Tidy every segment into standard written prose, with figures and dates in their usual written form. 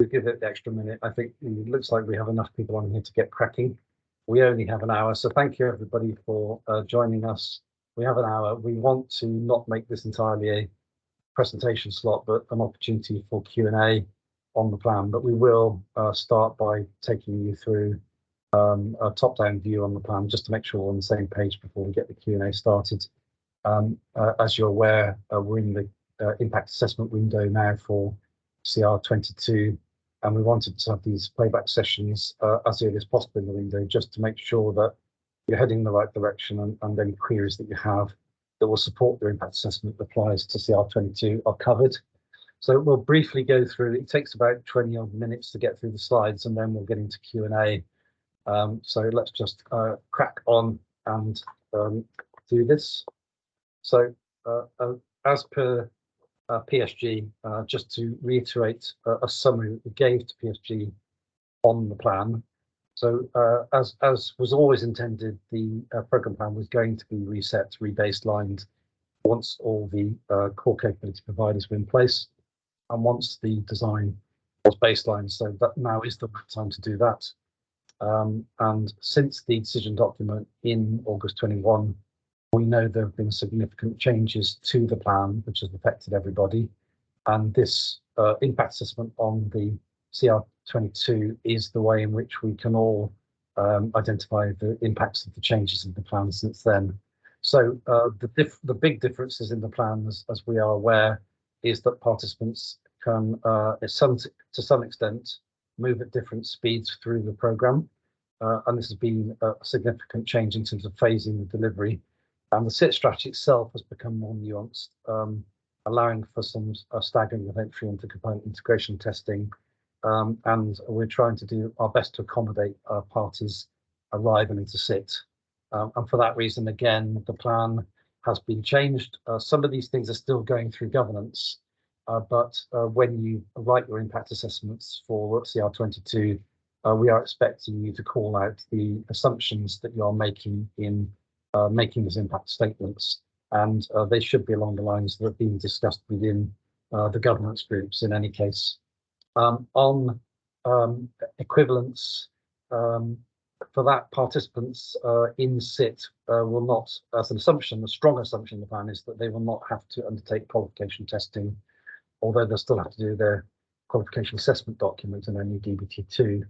give it the extra minute. I think it looks like we have enough people on here to get cracking. We only have an hour, so thank you everybody for joining us. We have an hour. We want to not make this entirely a presentation slot, but an opportunity for Q&A on the plan. But we will start by taking you through a top-down view on the plan, just to make sure we're on the same page before we get the Q&A started. As you're aware, we're in the impact assessment window now for CR22, and we wanted to have these playback sessions as early as possible in the window, just to make sure that you're heading in the right direction, and any queries that you have that will support the impact assessment that applies to CR22 are covered. So we'll briefly go through. It takes about 20 odd minutes to get through the slides, and then we'll get into Q&A. So let's just crack on and do this. So as per PSG, just to reiterate a summary that we gave to PSG on the plan. So as was always intended, the programme plan was going to be reset, rebaselined once all the core capability providers were in place, and once the design was baselined. So that now is the right time to do that. And since the decision document in August 21, we know there have been significant changes to the plan, which has affected everybody. And this impact assessment on the CR22 is the way in which we can all identify the impacts of the changes in the plan since then. So the big differences in the plan, as we are aware, is that participants can, to some extent, move at different speeds through the programme. And this has been a significant change in terms of phasing the delivery. And the SIT strategy itself has become more nuanced, allowing for some staggering of entry into component integration testing. And we're trying to do our best to accommodate parties arriving into SIT. And for that reason, again, the plan has been changed. Some of these things are still going through governance, but when you write your impact assessments for CR22, we are expecting you to call out the assumptions that you are making in making these impact statements, and they should be along the lines that are being discussed within the governance groups in any case. On equivalence, for that, participants in SIT will not, as an assumption, a strong assumption in the plan is that they will not have to undertake qualification testing, although they'll still have to do their qualification assessment document and only DBT2.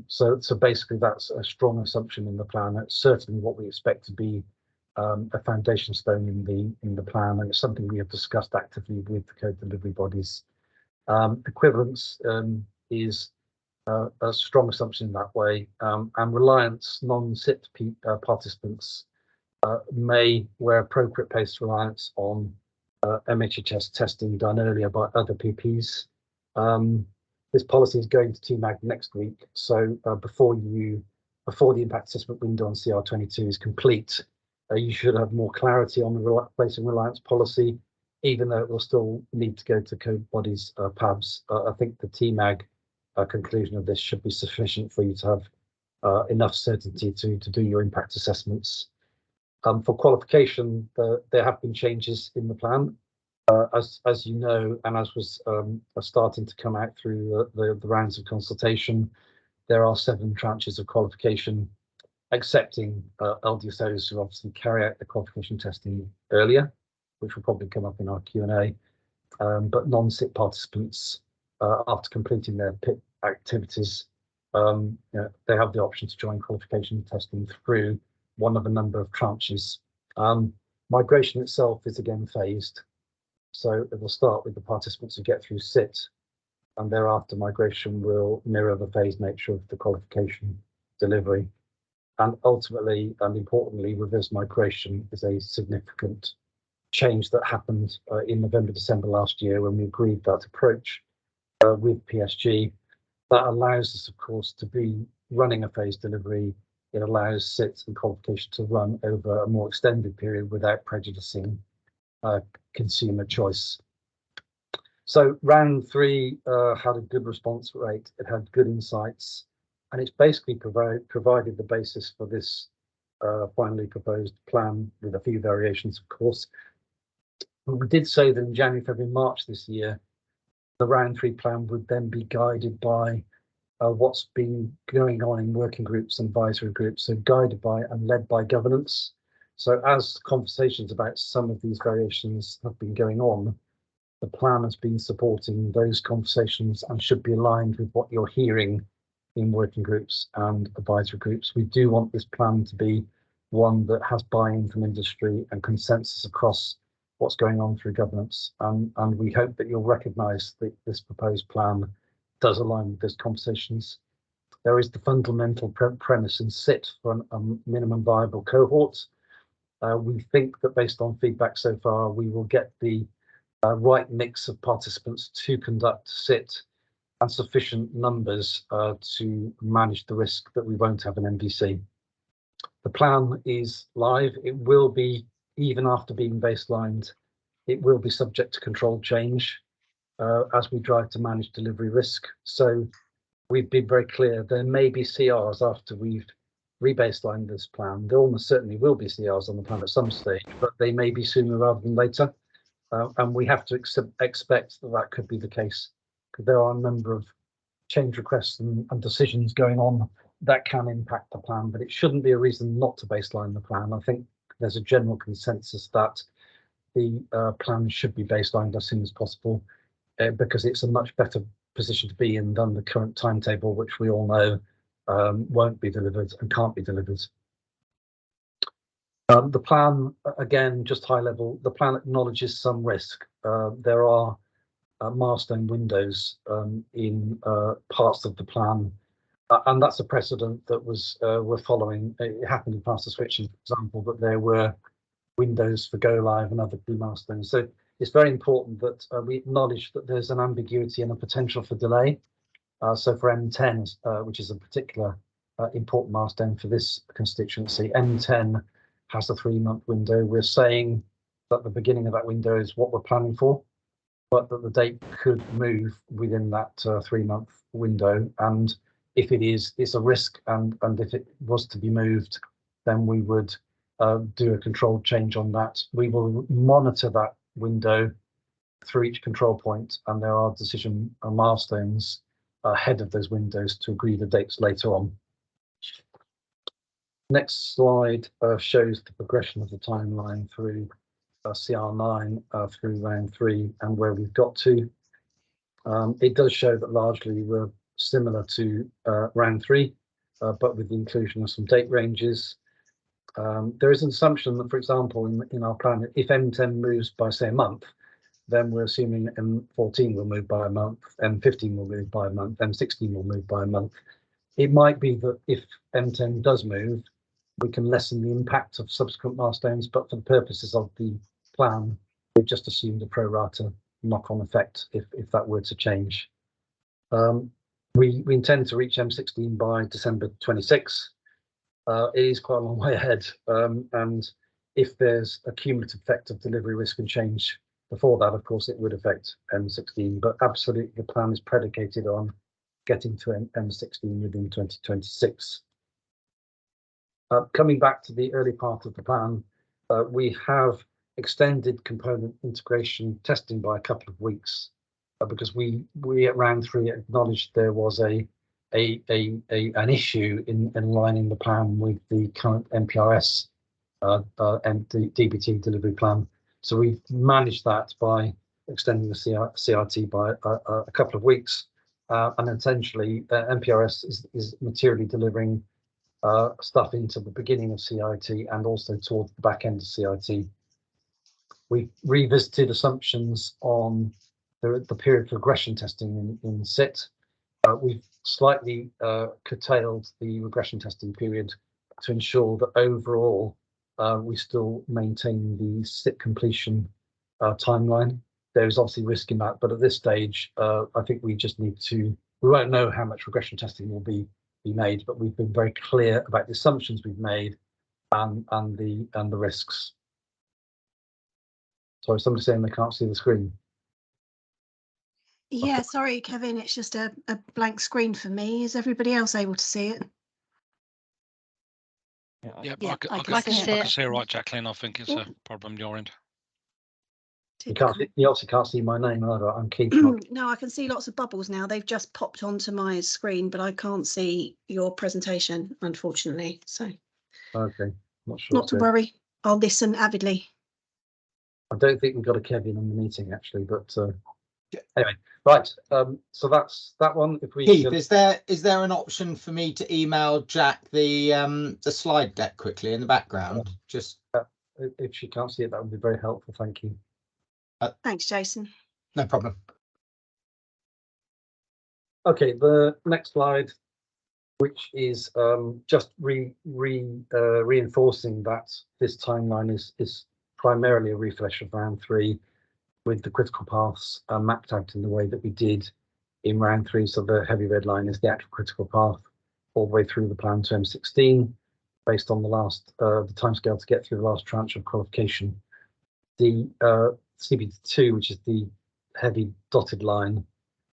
So basically that's a strong assumption in the plan. That's certainly what we expect to be a foundation stone in the plan, and it's something we have discussed actively with the code delivery bodies. Equivalence is a strong assumption in that way, and reliance non-SIT participants may, where appropriate, place reliance on MHHS testing done earlier by other PPs. This policy is going to TMAG next week, so before the impact assessment window on CR22 is complete, you should have more clarity on the placing reliance policy, even though it will still need to go to code bodies PABs. I think the TMAG conclusion of this should be sufficient for you to have enough certainty to do your impact assessments. For qualification, there have been changes in the plan. As you know, and as was starting to come out through the rounds of consultation, there are 7 tranches of qualification, accepting LDSOs who obviously carry out the qualification testing earlier, which will probably come up in our Q&A, but non-SIT participants, after completing their PIP activities, they have the option to join qualification testing through one of a number of tranches. Migration itself is again phased. So it will start with the participants who get through SIT, and thereafter migration will mirror the phased nature of the qualification delivery. And ultimately, and importantly, reverse migration is a significant change that happened in November, December last year when we agreed that approach with PSG. That allows us, of course, to be running a phased delivery. It allows SIT and qualification to run over a more extended period without prejudicing consumer choice. So round 3 had a good response rate. It had good insights, and it's basically provided the basis for this finally proposed plan, with a few variations, of course. But we did say that in January, February, March this year, The round 3 plan would then be guided by what's been going on in working groups and advisory groups, so guided by and led by governance. So as conversations about some of these variations have been going on, the plan has been supporting those conversations and should be aligned with what you're hearing in working groups and advisory groups. We do want this plan to be one that has buy-in from industry and consensus across what's going on through governance. And we hope that you'll recognise that this proposed plan does align with those conversations. There is the fundamental premise in SIT for a minimum viable cohort. We think that based on feedback so far, we will get the right mix of participants to conduct SIT and sufficient numbers to manage the risk that we won't have an MVC. The plan is live. It will be, even after being baselined, it will be subject to controlled change as we drive to manage delivery risk. So we've been very clear, there may be CRs after we've rebaselined this plan. There almost certainly will be CRs on the plan at some stage, but they may be sooner rather than later. And we have to expect that that could be the case, because there are a number of change requests and decisions going on that can impact the plan, but it shouldn't be a reason not to baseline the plan. I think there's a general consensus that the plan should be baselined as soon as possible, because it's a much better position to be in than the current timetable, which we all know won't be delivered and can't be delivered. The plan, again, just high level, the plan acknowledges some risk. There are milestone windows in parts of the plan, and that's a precedent that we're following. It happened in faster switching, for example, that there were windows for go live and other key milestones. So it's very important that we acknowledge that there's an ambiguity and a potential for delay. So for M10, which is a particular important milestone for this constituency, M10 has a 3-month window. We're saying that the beginning of that window is what we're planning for, but that the date could move within that 3-month window. And if it is, it's a risk. And if it was to be moved, then we would do a controlled change on that. We will monitor that window through each control point, and there are decision milestones ahead of those windows to agree the dates later on. Next slide shows the progression of the timeline through CR9 through round 3 and where we've got to. It does show that largely we're similar to round 3, but with the inclusion of some date ranges. There is an assumption that, for example, in our plan, if M10 moves by, say, a month, then we're assuming M14 will move by a month, M15 will move by a month, M16 will move by a month. It might be that if M10 does move, we can lessen the impact of subsequent milestones, but for the purposes of the plan, we've just assumed a pro rata knock-on effect if that were to change. We intend to reach M16 by December 26. It is quite a long way ahead, and if there's a cumulative effect of delivery risk and change before that, of course, it would affect M16, but absolutely the plan is predicated on getting to M16 within 2026. Coming back to the early part of the plan, we have extended component integration testing by a couple of weeks because we at round 3 acknowledged there was an issue in aligning the plan with the current MPRS and the DBT delivery plan. So we've managed that by extending the CRT by a couple of weeks, and essentially MPRS is materially delivering stuff into the beginning of CIT and also towards the back end of CIT. We've revisited assumptions on the period for regression testing in SIT. We've slightly curtailed the regression testing period to ensure that overall we still maintain the SIT completion timeline. There is obviously risk in that, but at this stage, I think we just need to, we won't know how much regression testing will be made, but we've been very clear about the assumptions we've made and the risks. Sorry, somebody's saying they can't see the screen. Yeah, okay. Sorry, Kevin, it's just a blank screen for me. Is everybody else able to see it? Yeah, I can see it right, Jacqueline. I think it's a problem on your end. You obviously can't see my name either. I'm keen. No, I can see lots of bubbles now. They've just popped onto my screen, but I can't see your presentation, unfortunately. So, Okay, not sure. Not to worry. I'll listen avidly. I don't think we've got a Kevin in the meeting actually, but anyway, right. So that's that one. If we Keith, is there an option for me to email Jack the slide deck quickly in the background? Just if she can't see it, that would be very helpful. Thank you. Thanks, Jason. No problem. Okay, the next slide, which is just reinforcing that this timeline is primarily a refresh of round 3, with the critical paths mapped out in the way that we did in round 3. So the heavy red line is the actual critical path all the way through the plan to M16, based on the last the timescale to get through the last tranche of qualification. The CBT2, which is the heavy dotted line,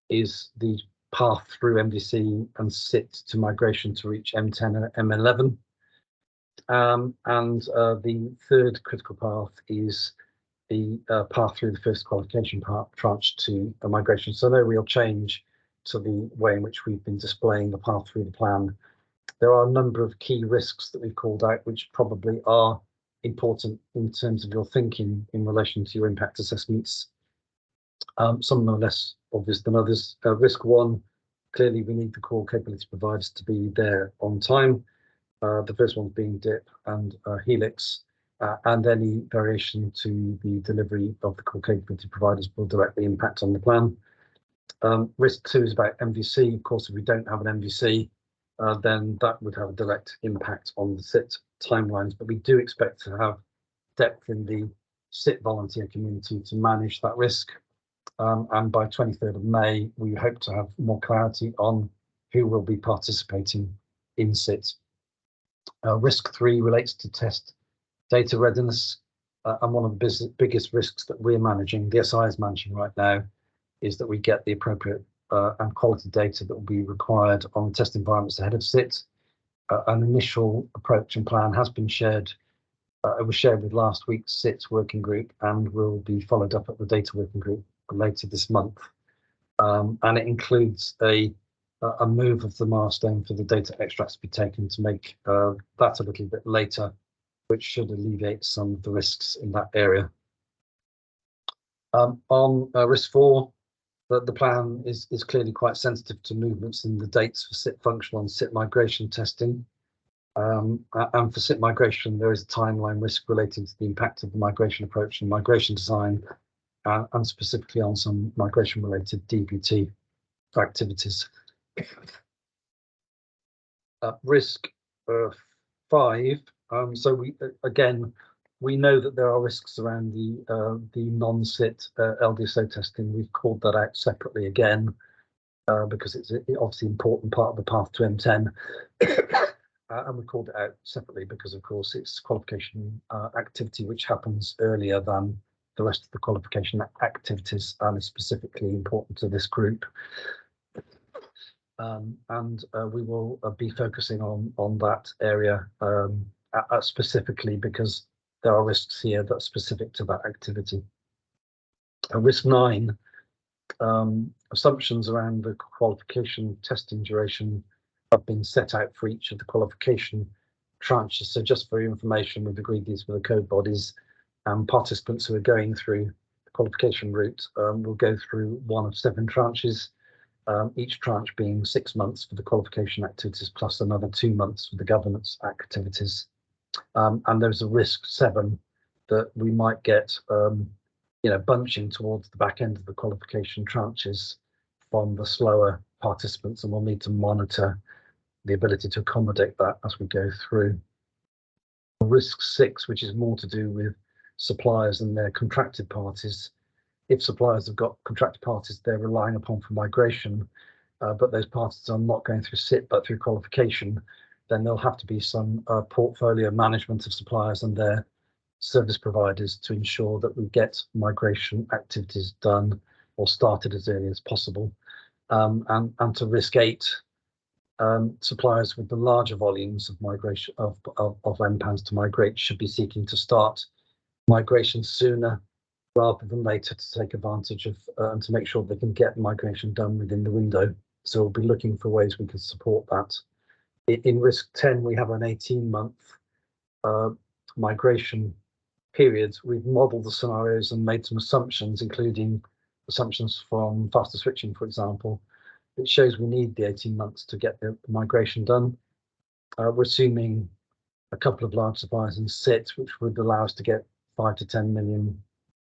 is the path through MDC and SIT to migration to reach M10 and M11. And the third critical path is the path through the first qualification tranche to a migration. So no real change to the way in which we've been displaying the path through the plan. There are a number of key risks that we've called out, which probably are important in terms of your thinking in relation to your impact assessments. Some of them are less obvious than others. Risk 1, clearly we need the core capability providers to be there on time. The first one being DIP and Helix, and any variation to the delivery of the core capability providers will directly impact on the plan. Risk 2 is about MVC. Of course, if we don't have an MVC, then that would have a direct impact on the SIT timelines, but we do expect to have depth in the SIT volunteer community to manage that risk. And by 23rd of May, we hope to have more clarity on who will be participating in SIT. Risk 3 relates to test data readiness, and one of the biggest risks that we're managing, the SI is managing right now, is that we get the appropriate and quality data that will be required on test environments ahead of SIT. An initial approach and plan has been shared. It was shared with last week's SIT working group and will be followed up at the data working group later this month. And it includes a move of the milestone for the data extracts to be taken to make that a little bit later, which should alleviate some of the risks in that area. On risk 4, the plan is clearly quite sensitive to movements in the dates for SIT functional and SIT migration testing. And for SIT migration, there is a timeline risk related to the impact of the migration approach and migration design, and specifically on some migration-related DBT activities. Risk 5. So we know that there are risks around the non-SIT LDSO testing. We've called that out separately again because it's obviously an important part of the path to M10. And we called it out separately because, of course, it's qualification activity which happens earlier than the rest of the qualification activities and is specifically important to this group. And we will be focusing on that area specifically because there are risks here that are specific to that activity. Risk 9, assumptions around the qualification testing duration have been set out for each of the qualification tranches. So just for your information, we've agreed these with the code bodies, and participants who are going through the qualification route will go through one of 7 tranches, each tranche being 6 months for the qualification activities plus another 2 months for the governance activities. And there's a risk 7 that we might get bunching towards the back end of the qualification tranches from the slower participants, and we'll need to monitor the ability to accommodate that as we go through. Risk 6, which is more to do with suppliers and their contracted parties. If suppliers have got contracted parties they're relying upon for migration, but those parties are not going through SIT but through qualification, then there'll have to be some portfolio management of suppliers and their service providers to ensure that we get migration activities done or started as early as possible. And to risk 8, suppliers with the larger volumes of migration of MPANs to migrate should be seeking to start migration sooner rather than later to take advantage of and to make sure they can get migration done within the window. So we'll be looking for ways we can support that. In risk 10, we have an 18-month migration period. We've modeled the scenarios and made some assumptions, including assumptions from faster switching, for example. It shows we need the 18 months to get the migration done. We're assuming a couple of large suppliers in SIT, which would allow us to get 5 to 10 million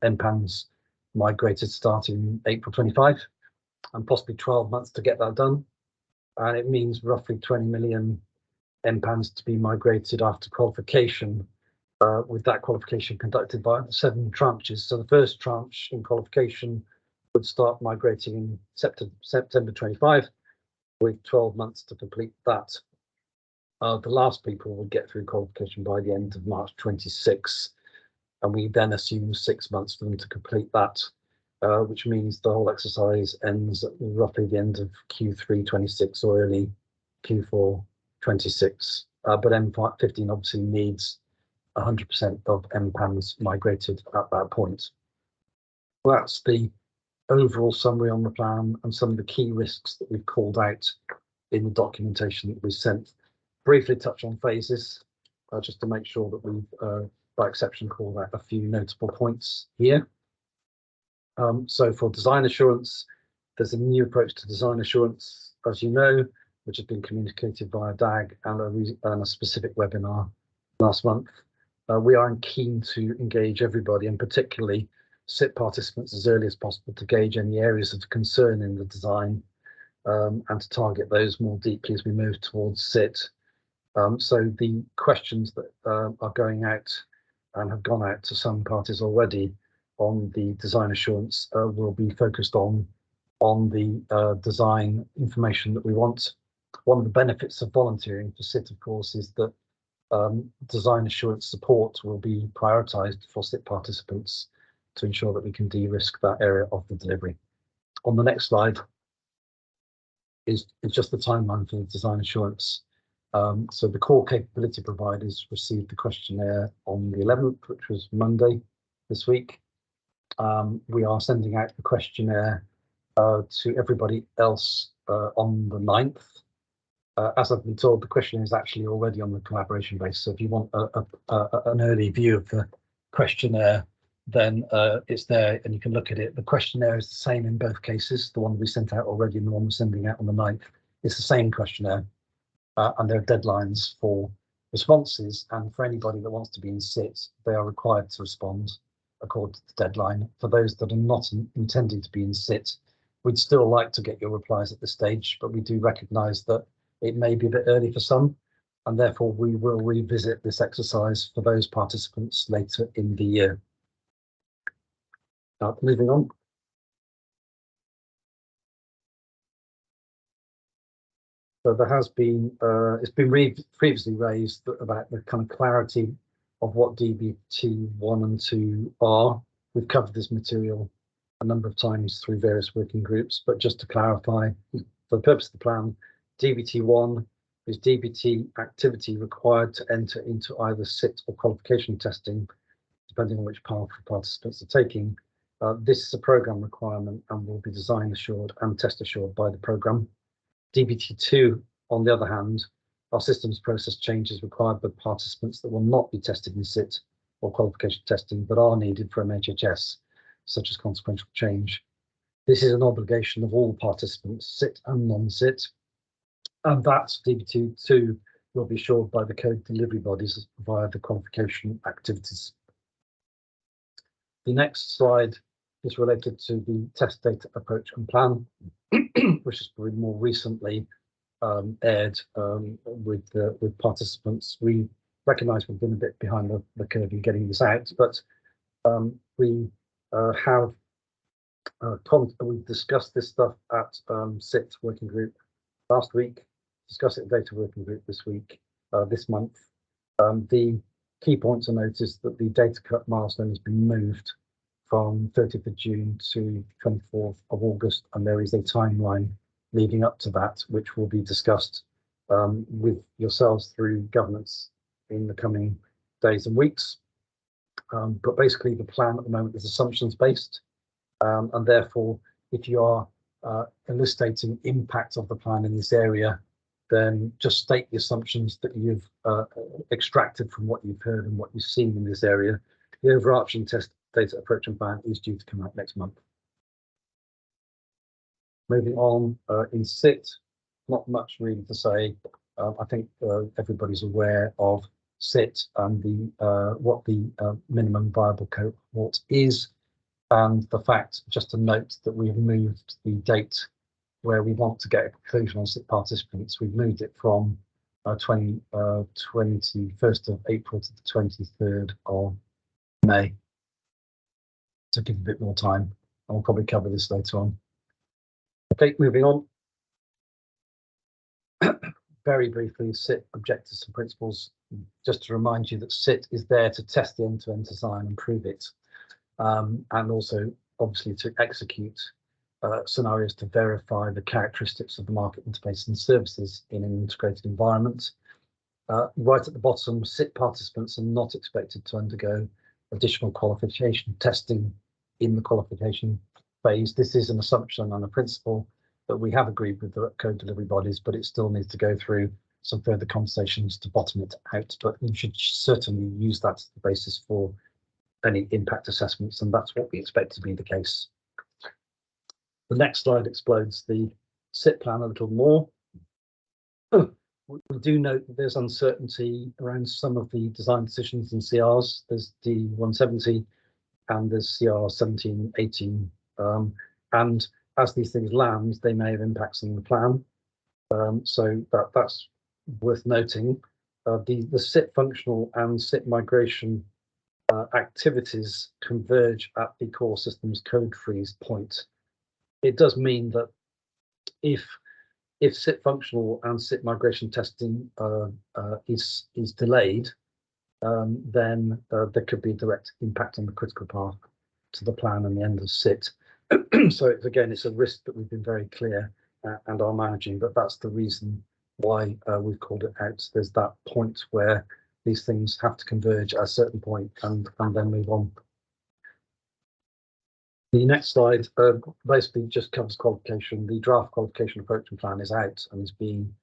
MPANs migrated starting April 25, and possibly 12 months to get that done. And it means roughly 20 million MPANs to be migrated after qualification, with that qualification conducted by 7 tranches. So the first tranche in qualification would start migrating in September 25, with 12 months to complete that. The last people will get through qualification by the end of March 26, and we then assume 6 months for them to complete that, which means the whole exercise ends at roughly the end of Q3 26 or early Q4 26. But M15 obviously needs 100% of MPANs migrated at that point. That's the overall summary on the plan and some of the key risks that we've called out in the documentation that we sent. Briefly touch on phases, just to make sure that we've, by exception, called out a few notable points here. So for design assurance, there's a new approach to design assurance, as you know, which has been communicated via DAG and a specific webinar last month. We are keen to engage everybody, and particularly SIT participants, as early as possible to gauge any areas of concern in the design, and to target those more deeply as we move towards SIT. So the questions that are going out and have gone out to some parties already on the design assurance will be focused on the design information that we want. One of the benefits of volunteering for SIT, of course, is that design assurance support will be prioritised for SIT participants to ensure that we can de-risk that area of the delivery. On the next slide is just the timeline for the design assurance. So the core capability providers received the questionnaire on the 11th, which was Monday this week. We are sending out the questionnaire to everybody else on the 9th. As I've been told, the questionnaire is actually already on the collaboration base. So if you want an early view of the questionnaire, then it's there and you can look at it. The questionnaire is the same in both cases. The one we sent out already and the one we're sending out on the 9th. It's the same questionnaire. And there are deadlines for responses, and for anybody that wants to be in SIT, they are required to respond according to the deadline. For those that are not intending to be in SIT, we'd still like to get your replies at this stage, but we do recognise that it may be a bit early for some, and therefore we will revisit this exercise for those participants later in the year. Now, moving on. So there has been, it's been previously raised about the kind of clarity of what DBT 1 and 2 are. We've covered this material a number of times through various working groups, but just to clarify, for the purpose of the plan, DBT 1 is DBT activity required to enter into either SIT or qualification testing, depending on which path the participants are taking. This is a programme requirement and will be design assured and test assured by the programme. DBT2, on the other hand, are systems process changes required by participants that will not be tested in SIT or qualification testing, but are needed for MHHS, such as consequential change. This is an obligation of all participants, SIT and non-SIT, and that DBT2 will be assured by the code delivery bodies via the qualification activities. The next slide is related to the test data approach and plan, which has been more recently aired with participants. We recognise we've been a bit behind the curve in getting this out, but we have we discussed this stuff at SIT working group last week, discussed it at data working group this week, this month. The key point to note is that the data cut milestone has been moved from 30th of June to 24th of August, and there is a timeline leading up to that, which will be discussed with yourselves through governance in the coming days and weeks. But basically the plan at the moment is assumptions based, and therefore if you are illustrating impact of the plan in this area, then just state the assumptions that you've extracted from what you've heard and what you've seen in this area. The overarching test data approach and plan is due to come out next month. Moving on, in SIT, not much really to say. I think everybody's aware of SIT and the what the minimum viable cohort is, and the fact, just to note, that we've moved the date where we want to get a conclusion on SIT participants. We've moved it from 21st of April to the 23rd of May to give a bit more time. I'll probably cover this later on. Okay, moving on. Very briefly, SIT objectives and principles. Just to remind you that SIT is there to test the end-to-end design and prove it, and also obviously to execute scenarios to verify the characteristics of the market interface and services in an integrated environment. Right at the bottom, SIT participants are not expected to undergo additional qualification testing in the qualification phase. This is an assumption and a principle that we have agreed with the code delivery bodies, but it still needs to go through some further conversations to bottom it out. But you should certainly use that as the basis for any impact assessments, and that's what we expect to be the case. The next slide explodes the SIT plan a little more. We do note that there's uncertainty around some of the design decisions and CRs. There's D170 and there's CR 17, 18, and as these things land, they may have impacts on the plan. So that's worth noting. The SIT functional and SIT migration activities converge at the core systems code freeze point. It does mean that if SIT functional and SIT migration testing is delayed, then there could be a direct impact on the critical path to the plan and the end of SIT. So again, it's a risk that we've been very clear and are managing, but that's the reason why we've called it out. There's that point where these things have to converge at a certain point and then move on. The next slide basically just covers qualification. The draft qualification approach and plan is out and is being,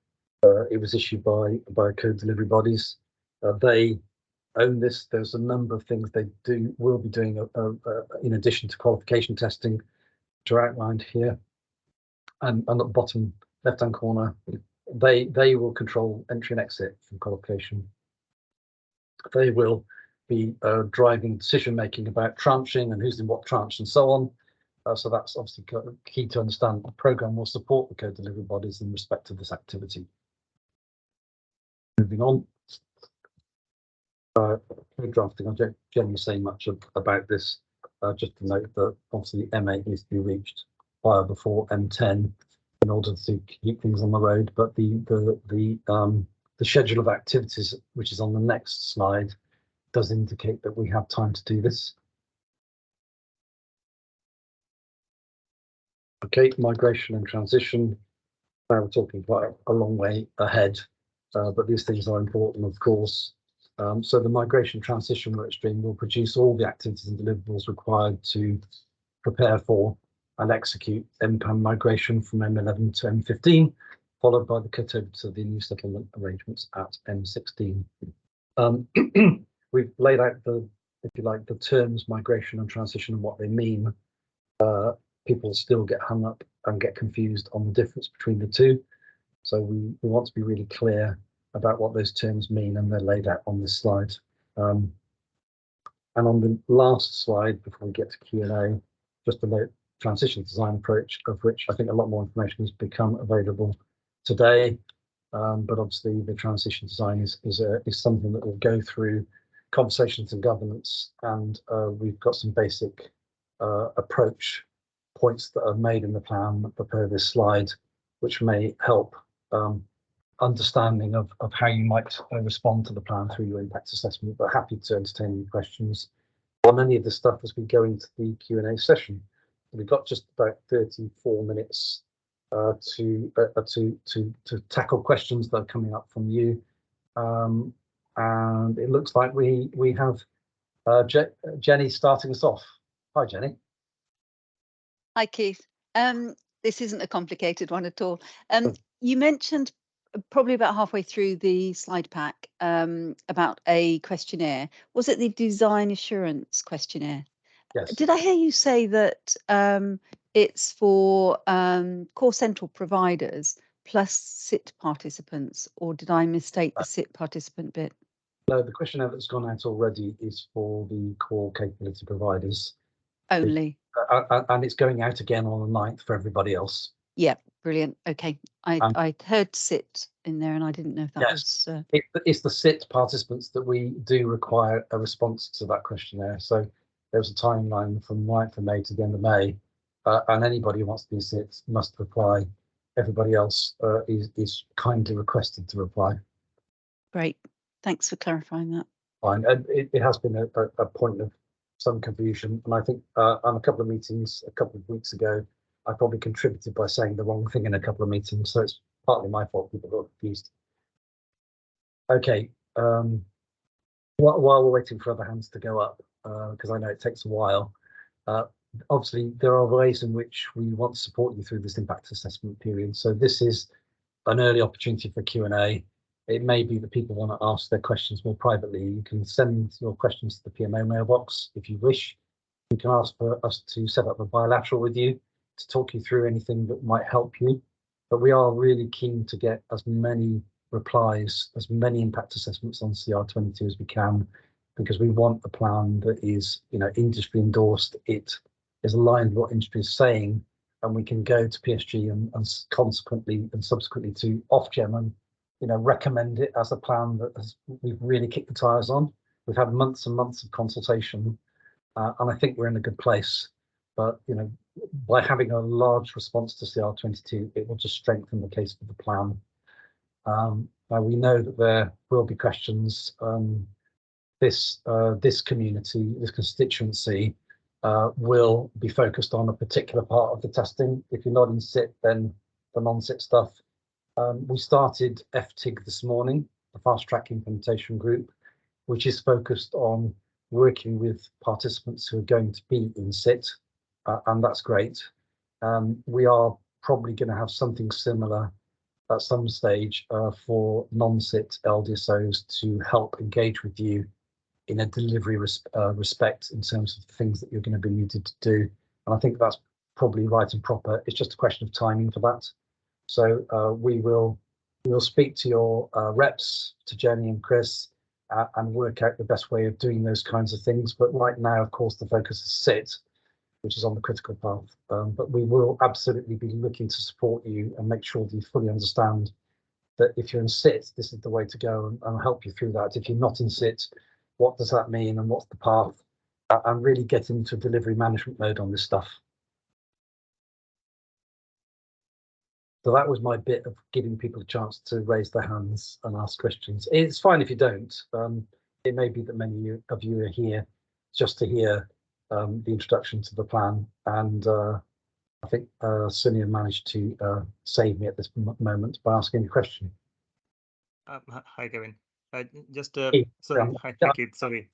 it was issued by code delivery bodies. They own this. There's a number of things they will be doing in addition to qualification testing, which are outlined here. And at the bottom left-hand corner, they will control entry and exit from qualification. They will be driving decision-making about tranching and who's in what tranche and so on. So that's obviously key to understand. The programme will support the code delivery bodies in respect to this activity. Moving on. Code drafting, I don't generally say much about this. Just to note that obviously M8 needs to be reached before M10 in order to keep things on the road. But the schedule of activities, which is on the next slide, does indicate that we have time to do this. Okay, migration and transition. Now we're talking quite a long way ahead, but these things are important, of course. So the migration transition workstream will produce all the activities and deliverables required to prepare for and execute MPAN migration from M11 to M15, followed by the cutover to the new settlement arrangements at M16. We've laid out if you like, the terms migration and transition and what they mean. People still get hung up and get confused on the difference between the two. So we want to be really clear about what those terms mean, and they're laid out on this slide. And on the last slide, before we get to Q&A, just a note, transition design approach, of which I think a lot more information has become available today. But obviously the transition design is something that will go through conversations and governance, and we've got some basic approach points that are made in the plan per this slide, which may help understanding of how you might respond to the plan through your impact assessment, but happy to entertain any questions on any of the stuff as we go into the Q&A session. We've got just about 34 minutes to tackle questions that are coming up from you, and it looks like we have Jenny starting us off. Hi, Jenny. Hi, Keith. This isn't a complicated one at all. You mentioned probably about halfway through the slide pack about a questionnaire. Was it the design assurance questionnaire? Yes. Did I hear you say that it's for core central providers plus SIT participants, or did I mistake the SIT participant bit? No, the questionnaire that's gone out already is for the core capability providers. Only. And it's going out again on the 9th for everybody else. Yeah, brilliant. Okay. I heard SIT in there and I didn't know if that was... It's the SIT participants that we do require a response to that questionnaire. So there's a timeline from 9th of May to the end of May. And anybody who wants to be SIT must reply. Everybody else is kindly requested to reply. Great. Thanks for clarifying that. Fine. And it has been a point of some confusion. And I think on a couple of meetings a couple of weeks ago, I probably contributed by saying the wrong thing in a couple of meetings. So it's partly my fault people got confused. Okay. While we're waiting for other hands to go up, because I know it takes a while, obviously there are ways in which we want to support you through this impact assessment period. So this is an early opportunity for Q&A. It may be that people want to ask their questions more privately. You can send your questions to the PMO mailbox if you wish. You can ask for us to set up a bilateral with you to talk you through anything that might help you. But we are really keen to get as many replies, as many impact assessments on CR22 as we can, because we want a plan that is, industry endorsed. It is aligned with what industry is saying, and we can go to PSG and consequently and subsequently to Ofgem and recommend it as a plan that we've really kicked the tires on. We've had months and months of consultation, and I think we're in a good place. But by having a large response to CR22, it will just strengthen the case for the plan. Now we know that there will be questions. This community, this constituency, will be focused on a particular part of the testing. If you're not in SIT, then the non-SIT stuff. We started FTIG this morning, the Fast Track Implementation Group, which is focused on working with participants who are going to be in SIT, and that's great. We are probably going to have something similar at some stage for non-SIT LDSOs to help engage with you in a delivery respect in terms of the things that you're going to be needed to do. And I think that's probably right and proper. It's just a question of timing for that. So we will speak to your reps, to Jenny and Chris, and work out the best way of doing those kinds of things. But right now, of course, the focus is SIT, which is on the critical path. But we will absolutely be looking to support you and make sure that you fully understand that if you're in SIT, this is the way to go, and help you through that. If you're not in SIT, what does that mean and what's the path? And really get into delivery management mode on this stuff. So that was my bit of giving people a chance to raise their hands and ask questions. It's fine if you don't. It may be that many of you are here just to hear the introduction to the plan. And I think Sunia managed to save me at this moment by asking a question. Hi, Kevin. Just Sorry. hi, Keith. Sorry.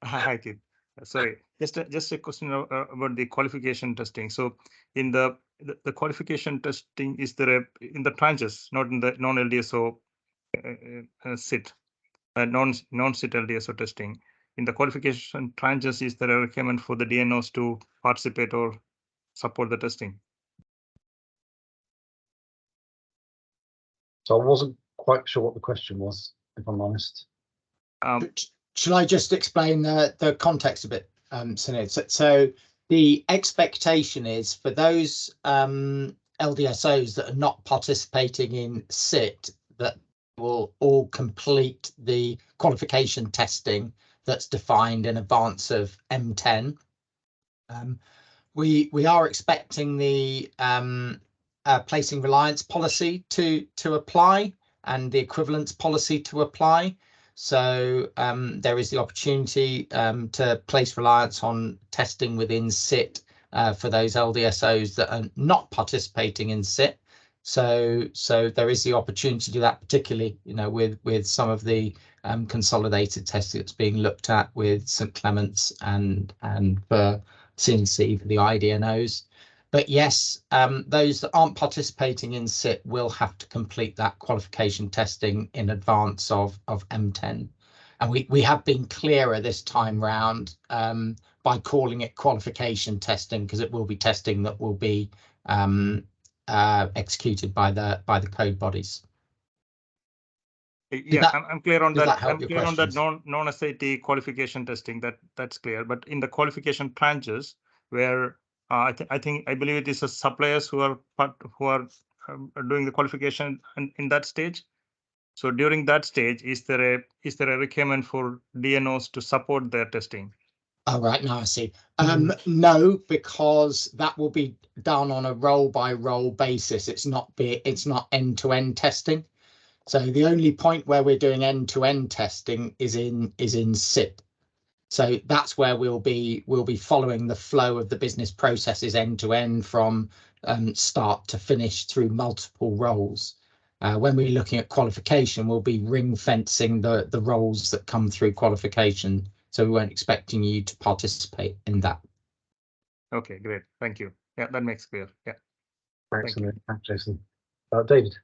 Hi, Keith. Sorry. Just a question about the qualification testing. So in the qualification testing, is there in the tranches, not in the non-LDSO SIT, non-SIT LDSO testing? In the qualification tranches, is there a requirement for the DNOs to participate or support the testing? So I wasn't quite sure what the question was, if I'm honest. Shall I just explain the context a bit, Sunil? So the expectation is for those LDSOs that are not participating in SIT, that will all complete the qualification testing that's defined in advance of M10. We are expecting the placing reliance policy to apply and the equivalence policy to apply. So there is the opportunity to place reliance on testing within SIT for those LDSOs that are not participating in SIT. So there is the opportunity to do that, particularly with some of the consolidated testing that's being looked at with St Clement's and for CNC for the iDNOs. But yes, those that aren't participating in SIT will have to complete that qualification testing in advance of M10. And we have been clearer this time round by calling it qualification testing, because it will be testing that will be executed by the code bodies. Yeah, I'm clear on that. I'm clear on that non-SAT qualification testing. That's clear. But in the qualification tranches, where I believe it is the suppliers who are doing the qualification in that stage. So during that stage, is there a requirement for DNOs to support their testing? Oh, right, now I see. No, because that will be done on a role by role basis. It's not end-to-end testing. So the only point where we're doing end-to-end testing is in SIP. So that's where we'll be following the flow of the business processes end-to-end from start to finish through multiple roles. When we're looking at qualification, we'll be ring fencing the roles that come through qualification. So we weren't expecting you to participate in that. Okay, great. Thank you. Yeah, that makes clear. Yeah. Excellent. Thanks, Jason. David.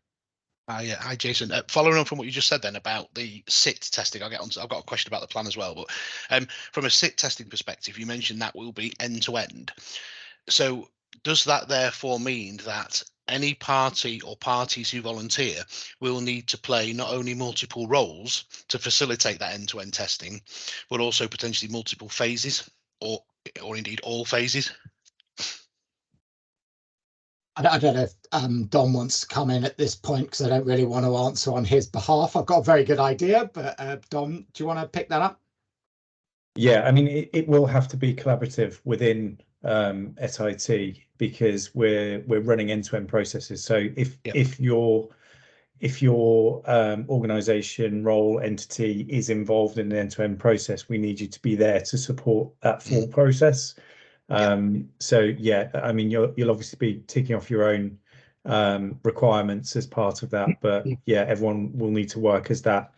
Yeah, hi Jason. Following on from what you just said then about the SIT testing, I've got a question about the plan as well. But from a SIT testing perspective, you mentioned that will be end to end. So does that therefore mean that any party or parties who volunteer will need to play not only multiple roles to facilitate that end to end testing, but also potentially multiple phases or indeed all phases? I don't know if Don wants to come in at this point, because I don't really want to answer on his behalf. I've got a very good idea, but Don, do you want to pick that up? Yeah, I mean, it will have to be collaborative within SIT, because we're running end-to-end processes. So if your organization, role, entity is involved in the end-to-end process, we need you to be there to support that full process. So yeah, I mean, you'll obviously be ticking off your own requirements as part of that, but yeah, everyone will need to work as that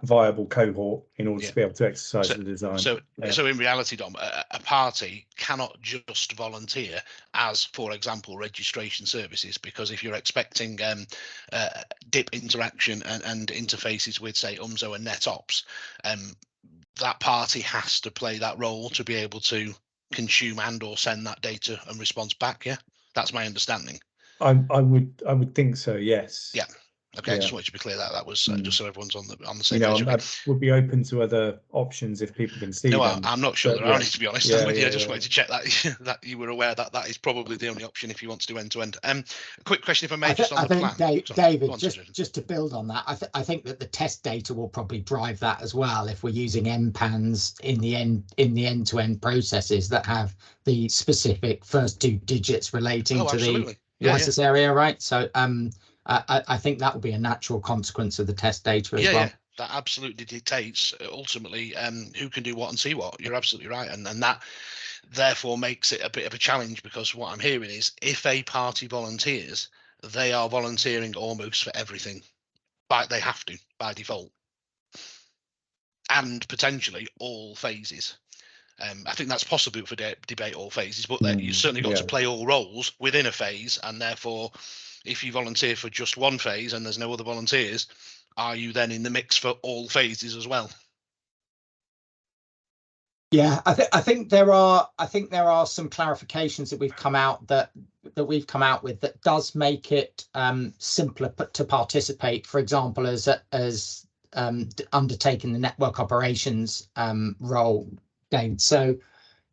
viable cohort in order to be able to exercise the design. So in reality, Dom, a party cannot just volunteer as, for example, registration services, because if you're expecting DIP interaction and interfaces with, say, UMSO and NetOps, that party has to play that role to be able to consume and or send that data and response back. Yeah, that's my understanding. I would think so, yes. Yeah. Okay, I just wanted to be clear that was just so everyone's on the same page. I would be open to other options if people can see them. I'm not sure there are any, to be honest. I'm with you. I just wanted to check that you were aware that is probably the only option if you want to do end-to-end. A quick question, if I may, on the plan. David, just to build on that, I think that the test data will probably drive that as well, if we're using MPANs in the end-to-end processes that have the specific first two digits relating to the license area, right? So I think that will be a natural consequence of the test data as well. Yeah, that absolutely dictates ultimately who can do what and see what. You're absolutely right, and that therefore makes it a bit of a challenge, because what I'm hearing is if a party volunteers, they are volunteering almost for everything, but they have to by default, and potentially all phases. I think that's possible for debate all phases, but you've certainly got to play all roles within a phase, and therefore if you volunteer for just one phase and there's no other volunteers, are you then in the mix for all phases as well? Yeah, I think there are some clarifications that we've come out with that does make it simpler to participate. For example, as undertaking the network operations role, Dave. So,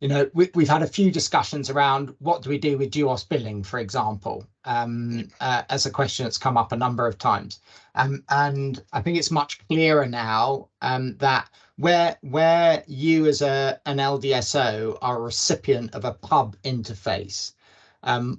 we've had a few discussions around what do we do with DUOS billing, for example, as a question that's come up a number of times. And I think it's much clearer now that where you as an LDSO are a recipient of a pub interface,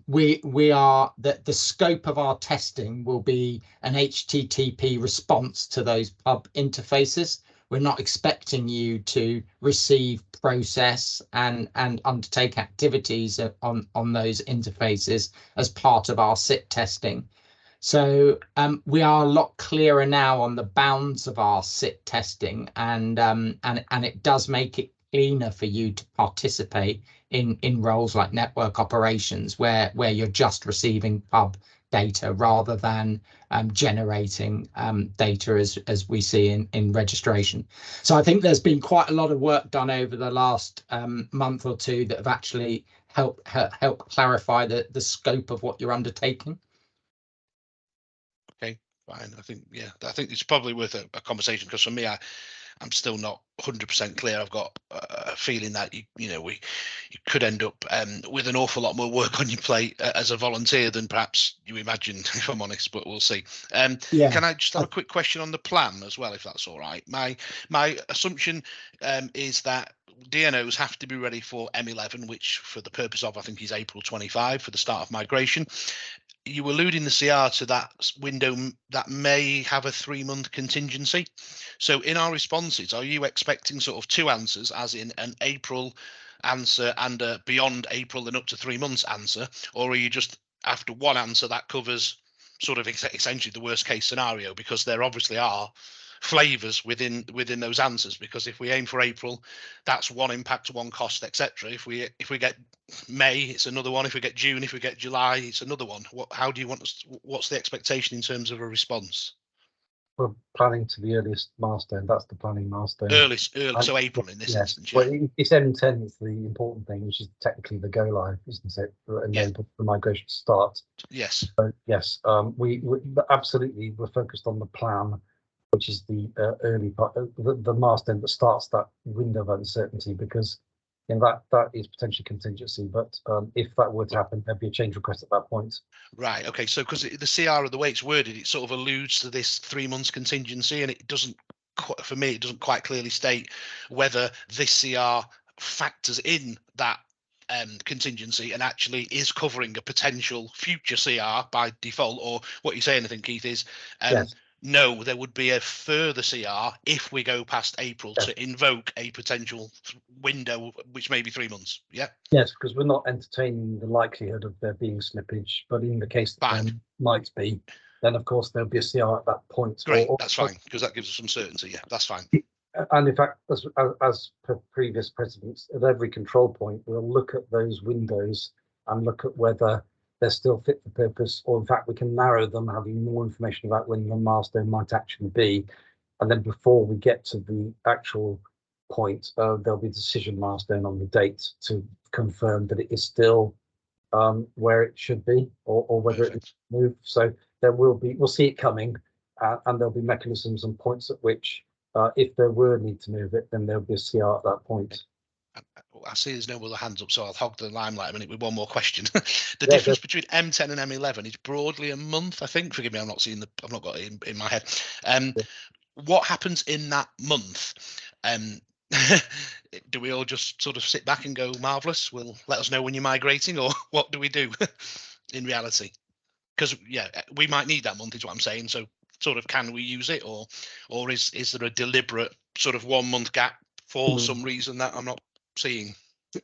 we are that the scope of our testing will be an HTTP response to those pub interfaces. We're not expecting you to receive, process and undertake activities on those interfaces as part of our SIT testing. So we are a lot clearer now on the bounds of our SIT testing, and it does make it cleaner for you to participate in roles like network operations, where you're just receiving pub data rather than generating data as we see in registration. So I think there's been quite a lot of work done over the last month or two that have actually helped clarify the scope of what you're undertaking. Okay, fine. I think it's probably worth a conversation, because for me, I'm still not 100% clear. I've got a feeling that you could end up with an awful lot more work on your plate as a volunteer than perhaps you imagined, if I'm honest, but we'll see. Can I just have a quick question on the plan as well, if that's all right? My assumption is that DNOs have to be ready for M11, which for the purpose of, I think, is April 25 for the start of migration. You were alluding the CR to that window that may have a 3-month contingency. So in our responses, are you expecting sort of 2 answers, as in an April answer and a beyond April and up to 3 months answer, or are you just after one answer that covers sort of essentially the worst case scenario? Because there obviously are flavors within those answers, because if we aim for April, that's one impact, one cost, etc. If we get May, it's another one. If we get June, if we get July, it's another one. How do you want us, what's the expectation in terms of a response? We're planning to the earliest milestone. That's the planning milestone. Early, so April in this instance. Yeah. Well, it's M10 is the important thing, which is technically the go live, isn't it? Enable the migration to start. Yes. So, yes. We absolutely, we're focused on the plan, which is the early part, the milestone that starts that window of uncertainty, because that is potentially contingency. But if that were to happen, there'd be a change request at that point. Right. Okay. So because the CR, the way it's worded, it sort of alludes to this 3 months contingency, and it doesn't, for me, it doesn't quite clearly state whether this CR factors in that contingency and actually is covering a potential future CR by default, or what you're saying, I think, Keith, is Yes. No, there would be a further CR if we go past April to invoke a potential window, which may be 3 months. Yeah. Yes, because we're not entertaining the likelihood of there being slippage, but in the case that there might be, then of course there'll be a CR at that point. Great, that's fine, because that gives us some certainty. Yeah, that's fine. And in fact, as per previous precedents, at every control point, we'll look at those windows and look at whether they're still fit for purpose, or in fact we can narrow them, having more information about when the milestone might actually be. And then before we get to the actual point, there'll be a decision milestone on the date to confirm that it is still where it should be, or whether it's moved. So there will be, we'll see it coming, and there'll be mechanisms and points at which, if there were need to move it, then there'll be a CR at that point. I see there's no other hands up, so I'll hog the limelight a minute with one more question. The difference between M10 and M11 is broadly a month, I think. Forgive me, I'm not seeing I've not got it in my head. What happens in that month? Do we all just sort of sit back and go, marvelous, well, let us know when you're migrating, or what do we do in reality? Because we might need that month, is what I'm saying. So sort of, can we use it, or is there a deliberate sort of 1 month gap for some reason that I'm not seeing? Do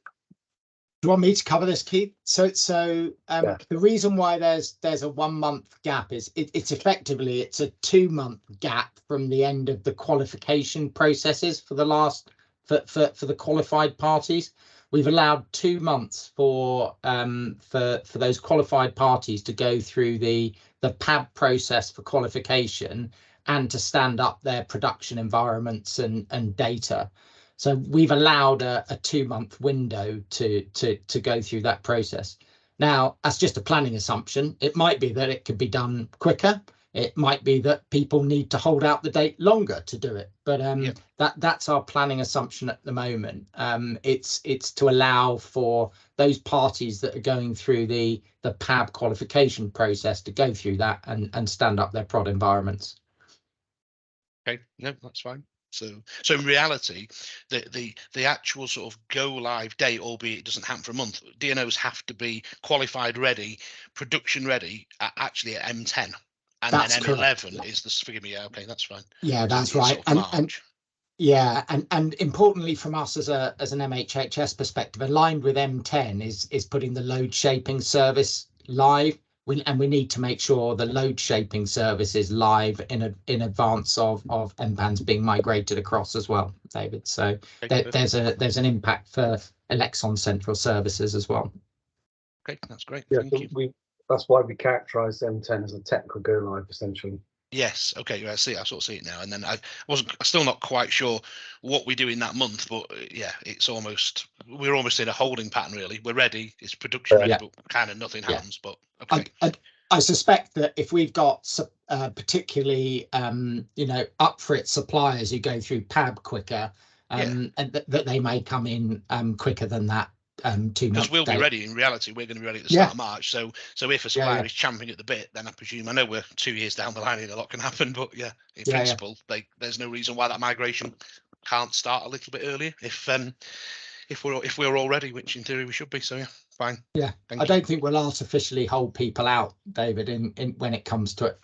you want me to cover this, Keith? So the reason why there's a 1 month gap is it's effectively a 2 month gap from the end of the qualification processes for the last for the qualified parties. We've allowed 2 months for those qualified parties to go through the PAB process for qualification and to stand up their production environments and data. So we've allowed a 2 month window to go through that process. Now, that's just a planning assumption. It might be that it could be done quicker. It might be that people need to hold out the date longer to do it. But that's our planning assumption at the moment. It's to allow for those parties that are going through the PAB qualification process to go through that and stand up their prod environments. Okay, no, that's fine. So in reality, the actual sort of go live date, albeit it doesn't happen for a month, DNOs have to be qualified ready, production ready, actually at M10, and that's then M11 correct. Is this? Forgive me. Yeah, okay, that's fine. Yeah, that's right. And importantly from us as an MHHS perspective, aligned with M10 is putting the load shaping service live, we need to make sure the load shaping service is live in advance of MPANs being migrated across as well, David. So there's an impact for Elexon central services as well. Okay, that's great. Yeah, Thank you. That's why we characterised M10 as a technical go live essentially. Yes. Okay. Yeah, I see. I sort of see it now. And then I'm still not quite sure what we do in that month, but yeah, we're almost in a holding pattern really. We're ready. It's production ready, but kind of nothing happens. But okay. I suspect that if we've got particularly up for it suppliers who go through PAB quicker, and that they may come in quicker than that. 2 months. Because we'll be ready. In reality, we're going to be ready at the start of March. So if a supplier is champing at the bit, then I presume, I know we're 2 years down the line and a lot can happen, but in principle, there's no reason why that migration can't start a little bit earlier if we're all ready, which in theory we should be. So yeah, fine. Yeah, I don't think we'll artificially hold people out, David, in when it comes to it.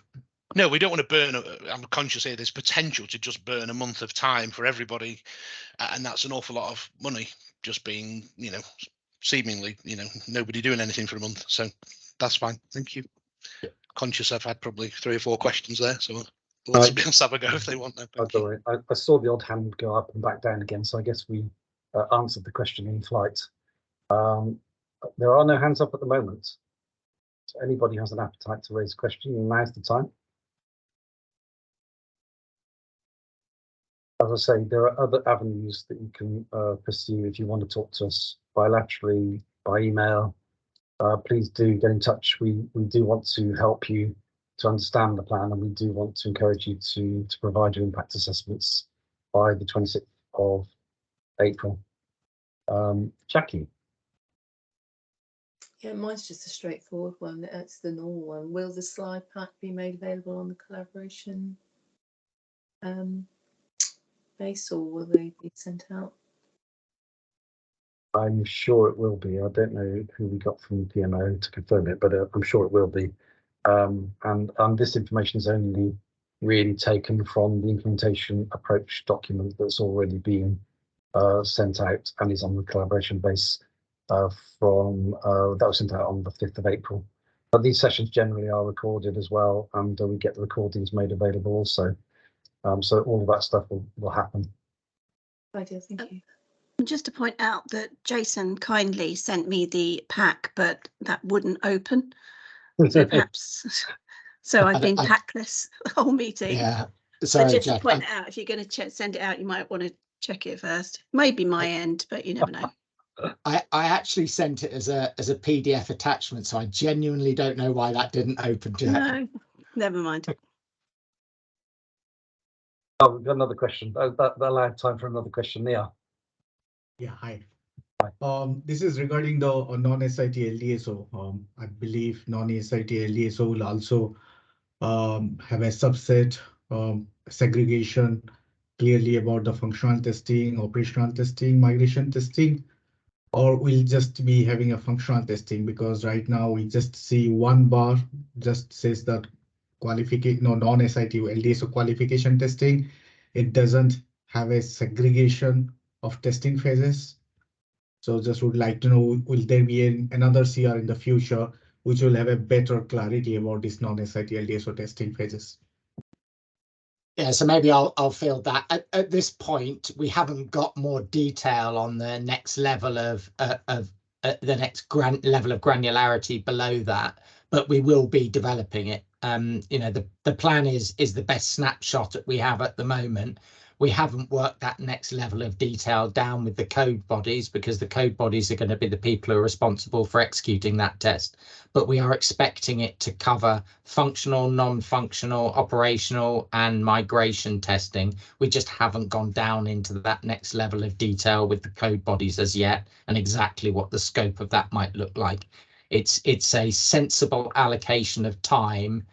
No, we don't want to burn. I'm conscious here. There's potential to just burn a month of time for everybody, and that's an awful lot of money just being, seemingly, nobody doing anything for a month. So that's fine. Thank you. Conscious I've had probably 3 or 4 questions there, so let's have a go if they want. No, I saw the odd hand go up and back down again, so I guess we answered the question in flight. There are no hands up at the moment. So anybody has an appetite to raise a question, now's the time. As I say, there are other avenues that you can pursue if you want to talk to us bilaterally, by email. Please do get in touch. We do want to help you to understand the plan, and we do want to encourage you to provide your impact assessments by the 26th of April. Jackie. Yeah, mine's just a straightforward one. It's the normal one. Will the slide pack be made available on the collaboration base, or will they be sent out? I'm sure it will be. I don't know who we got from DNO to confirm it, but I'm sure it will be. And this information is only really taken from the implementation approach document that's already been sent out and is on the collaboration base that was sent out on the 5th of April. But these sessions generally are recorded as well, and we get the recordings made available also. So all of that stuff will happen. Ideal, thank you. Just to point out that Jason kindly sent me the pack, but that wouldn't open. So perhaps, so I've been packless the whole meeting. Yeah. Sorry, just Jack, to point out, if you're going to send it out, you might want to check it first. Maybe my end, but you never know. I actually sent it as a PDF attachment, so I genuinely don't know why that didn't open, Jack. No, never mind. Oh, we've got another question. That allowed time for another question. Nia. Yeah, hi. This is regarding the non-SIT LDSO. I believe non-SIT LDSO will also have a subset segregation clearly about the functional testing, operational testing, migration testing, or we'll just be having a functional testing, because right now we just see one bar just says that non-SIT LDSO qualification testing. It doesn't have a segregation of testing phases. So just would like to know, will there be another CR in the future which will have a better clarity about this non-SIT LDSO testing phases? Yeah, so maybe I'll field that. At this point, we haven't got more detail on the next level of level of granularity below that, but we will be developing it. The plan is the best snapshot that we have at the moment. We haven't worked that next level of detail down with the code bodies, because the code bodies are going to be the people who are responsible for executing that test. But we are expecting it to cover functional, non-functional, operational and migration testing. We just haven't gone down into that next level of detail with the code bodies as yet, and exactly what the scope of that might look like. It's a sensible allocation of time,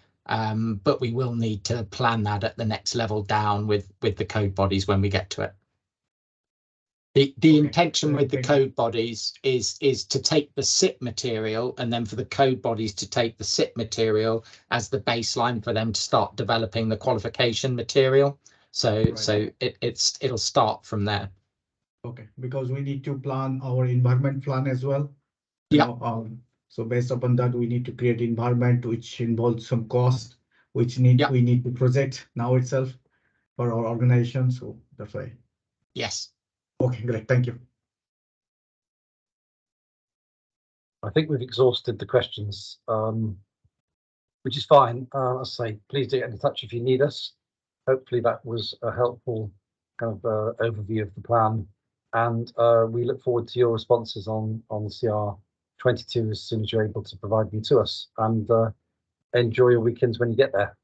but we will need to plan that at the next level down with the code bodies when we get to it. The intention with the code bodies is to take the SIP material, and then for the code bodies to take the SIP material as the baseline for them to start developing the qualification material. So it'll start from there. Okay, because we need to plan our environment plan as well. Yeah. So based upon that, we need to create environment which involves some cost, which we need to project now itself for our organization. So that's why. Yes. Okay, great. Thank you. I think we've exhausted the questions, which is fine. I'll say, please do get in touch if you need us. Hopefully that was a helpful kind of overview of the plan. And we look forward to your responses on CR22 as soon as you're able to provide them to us. And enjoy your weekends when you get there.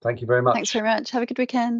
Thank you very much. Thanks very much. Have a good weekend.